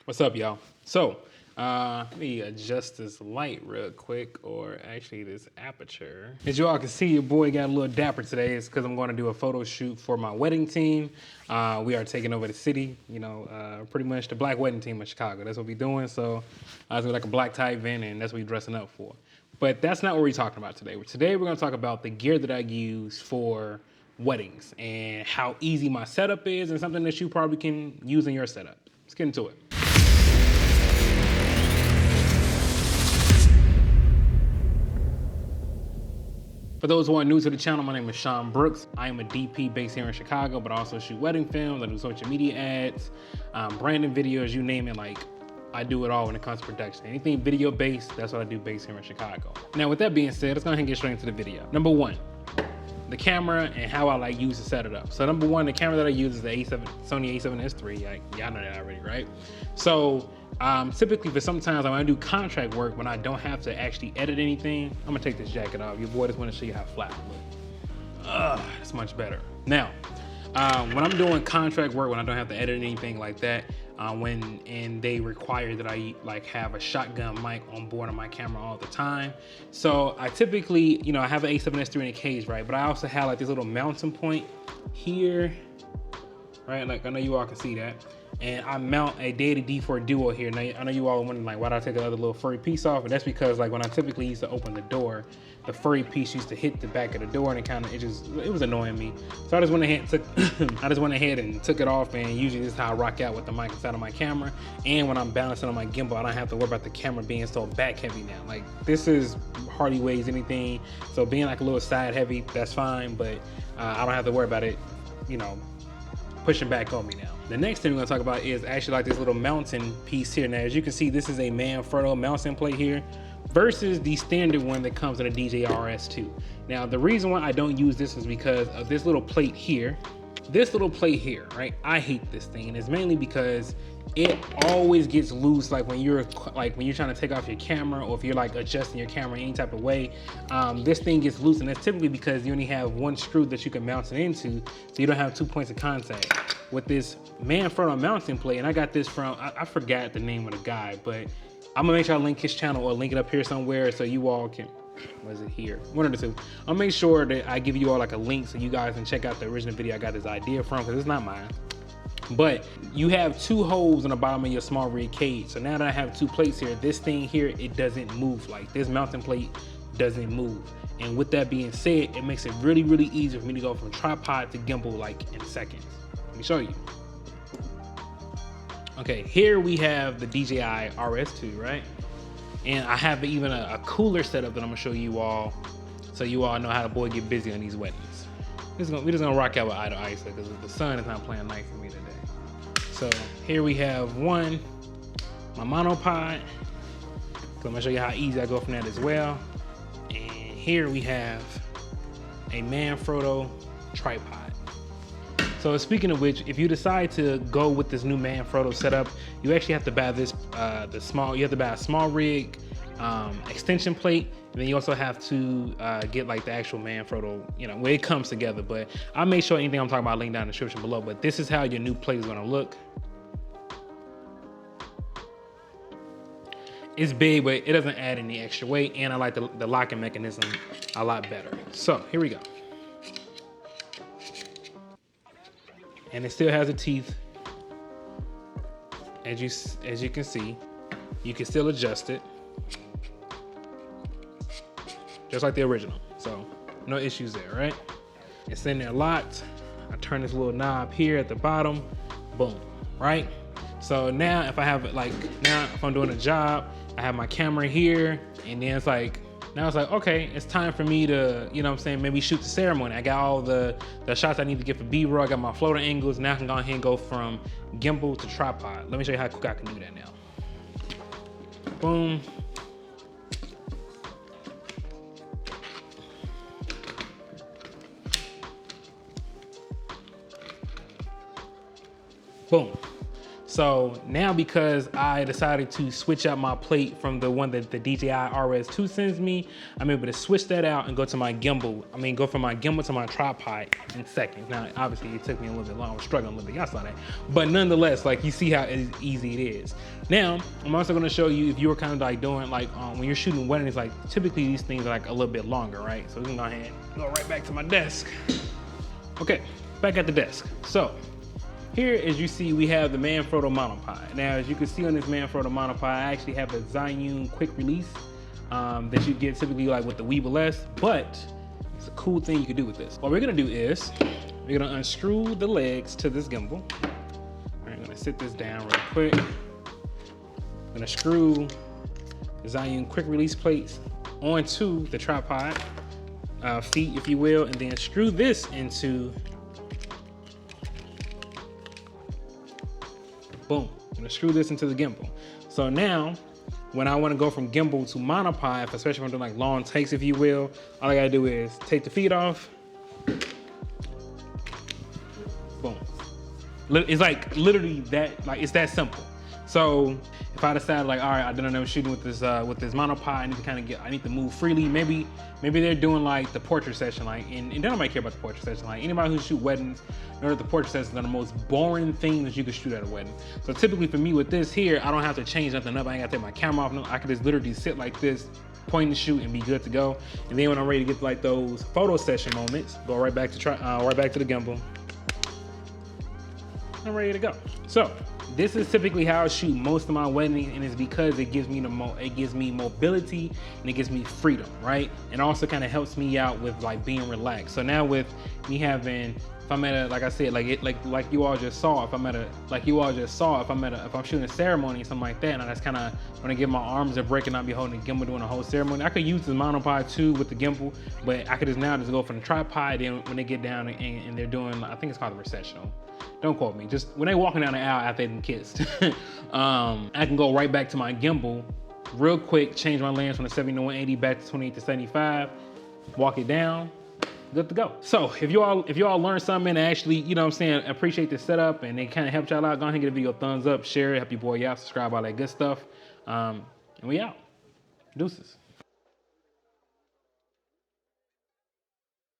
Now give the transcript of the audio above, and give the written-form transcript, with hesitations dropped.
What's up, y'all? So, let me adjust this light real quick, or actually this aperture. As you all can see, your boy got a little dapper today. It's because I'm going to do a photo shoot for my wedding team. We are taking over the city, pretty much the black wedding team of Chicago. That's what we're doing. So, it's like a black tie event, and that's what we're dressing up for. But that's not what we're talking about today. Today, we're going to talk about the gear that I use for weddings and how easy my setup is, and something that you probably can use in your setup. Let's get into it. For those who are new to the channel, my name is Sean Brooks. I am a DP based here in Chicago, but I also shoot wedding films, I do social media ads, branding videos, you name it. Like, I do it all when it comes to production. Anything video based, that's what I do based here in Chicago. Now, with that being said, let's go ahead and get straight into the video. Number one, the camera and how I use to set it up. So number one, the camera that I use is the Sony A7S III. Y'all know that already, right? So typically for sometimes when I do contract work, when I don't have to actually edit anything, I'm gonna take this jacket off. Your boy just wanna show you how flat it looks. It's much better. Now, when I'm doing contract work, when I don't have to edit anything like that, and they require that I have a shotgun mic on board on my camera all the time. So I typically, I have an A7S III in a case, right? But I also have like this little mounting point here, right? Like I know you all can see that. And I mount a Deity D4 Duo here. Now I know you all are wondering why did I take the other little furry piece off? And that's because when I typically used to open the door, the furry piece used to hit the back of the door, and it was annoying me. So I just went ahead and took it off, and usually this is how I rock out with the mic inside of my camera. And when I'm balancing on my gimbal, I don't have to worry about the camera being so back heavy now. Like this is hardly weighs anything. So being like a little side heavy, that's fine, but I don't have to worry about it, pushing back on me now. The next thing we're gonna talk about is actually like this little mounting piece here. Now, as you can see, this is a manfrotto mounting plate here versus the standard one that comes in a DJI RS2. Now, the reason why I don't use this is because of this little plate here. This little plate here, right? I hate this thing, and it's mainly because it always gets loose when you're trying to take off your camera, or if you're adjusting your camera any type of way. This thing gets loose, and that's typically because you only have one screw that you can mount it into, so you don't have 2 points of contact. With this manfrotto mounting plate, and I got this from, I forgot the name of the guy, but I'm gonna make sure I link his channel or link it up here somewhere so you all can, was it here? One of the two. I'll make sure that I give you all a link so you guys can check out the original video I got this idea from, because it's not mine. But you have two holes on the bottom of your small rig cage. So now that I have two plates here, this thing here, it doesn't move. This mounting plate doesn't move. And with that being said, it makes it really, really easy for me to go from tripod to gimbal in seconds. Let me show you. Okay, here we have the DJI RS2, right? And I have even a cooler setup that I'm gonna show you all, so you all know how the boy get busy on these weddings. We're just gonna rock out with idle ice because the sun is not playing nice for me today. So here we have my monopod. So I'm gonna show you how easy I go from that as well. And here we have a manfrotto tripod. So speaking of which, if you decide to go with this new manfrotto setup, you actually have to buy this, you have to buy a small rig extension plate, and then you also have to get the actual manfrotto, where it comes together. But I'll make sure anything I'm talking about link down in the description below. But this is how your new plate is gonna look. It's big, but it doesn't add any extra weight, and I like the locking mechanism a lot better. So here we go. And it still has the teeth. As you can see, you can still adjust it, just like the original. So no issues there, right? It's in there locked. I turn this little knob here at the bottom, boom, right? So now if I have if I'm doing a job, I have my camera here, and then now it's okay, it's time for me to, maybe shoot the ceremony. I got all the shots I need to get for B-roll. I got my floater angles. Now I can go ahead and go from gimbal to tripod. Let me show you how quick I can do that now. Boom. Boom. So now because I decided to switch out my plate from the one that the DJI RS2 sends me, I'm able to switch that out and go to my gimbal. I mean, go from my gimbal to my tripod in seconds. Now, obviously it took me a little bit long. I was struggling a little bit, y'all saw that. But nonetheless, like you see how easy it is. Now, I'm also gonna show you if you were kind of like doing like, when you're shooting weddings, like typically these things are like a little bit longer, right? So we can go ahead and go right back to my desk. Okay, back at the desk. So, here, as you see, we have the Manfrotto monopod. Now, as you can see on this Manfrotto monopod, I actually have a zhiyun quick release that you get typically like with the Weeble S, but it's a cool thing you can do with this. What we're gonna do is, we're gonna unscrew the legs to this gimbal. I'm gonna sit this down real quick. I'm gonna screw the zhiyun quick release plates onto the tripod feet, if you will, and then screw this into, boom, I'm gonna screw this into the gimbal. So now, when I wanna go from gimbal to monopod, especially when I'm doing like long takes, if you will, all I gotta do is take the feet off, boom. It's like literally that, like it's that simple. So if I decide like, all right, I don't know, shooting with this monopod, I need to kind of I need to move freely. Maybe they're doing like the portrait session, like, and they don't really care about the portrait session. Like anybody who shoot weddings, know that the portrait sessions are the most boring thing that you can shoot at a wedding. So typically for me with this here, I don't have to change nothing up. I ain't got to take my camera off. No, I can just literally sit like this, point and shoot, and be good to go. And then when I'm ready to get to like those photo session moments, go right back to the gimbal. I'm ready to go. So this is typically how I shoot most of my weddings, and it's because it gives me mobility and it gives me freedom, right? And also kind of helps me out with like being relaxed. So now with me having, if I'm at a, like I said, like you all just saw, if I'm shooting a ceremony or something like that, and I just kind of want to give my arms a break and not be holding the gimbal during the whole ceremony, I could use the monopod too with the gimbal, but I could just go from the tripod. Then when they get down and they're doing, I think it's called the recessional. Don't quote me, just when they walking down the aisle after they've been kissed, I can go right back to my gimbal real quick, change my lens from the 70 to 180 back to 28 to 75, walk it down, good to go. So if you all learned something and actually, you know what I'm saying, appreciate the setup and it kind of helped y'all out, go ahead and give the video a thumbs up, share it, help your boy out, subscribe, all that good stuff. And we out. Deuces.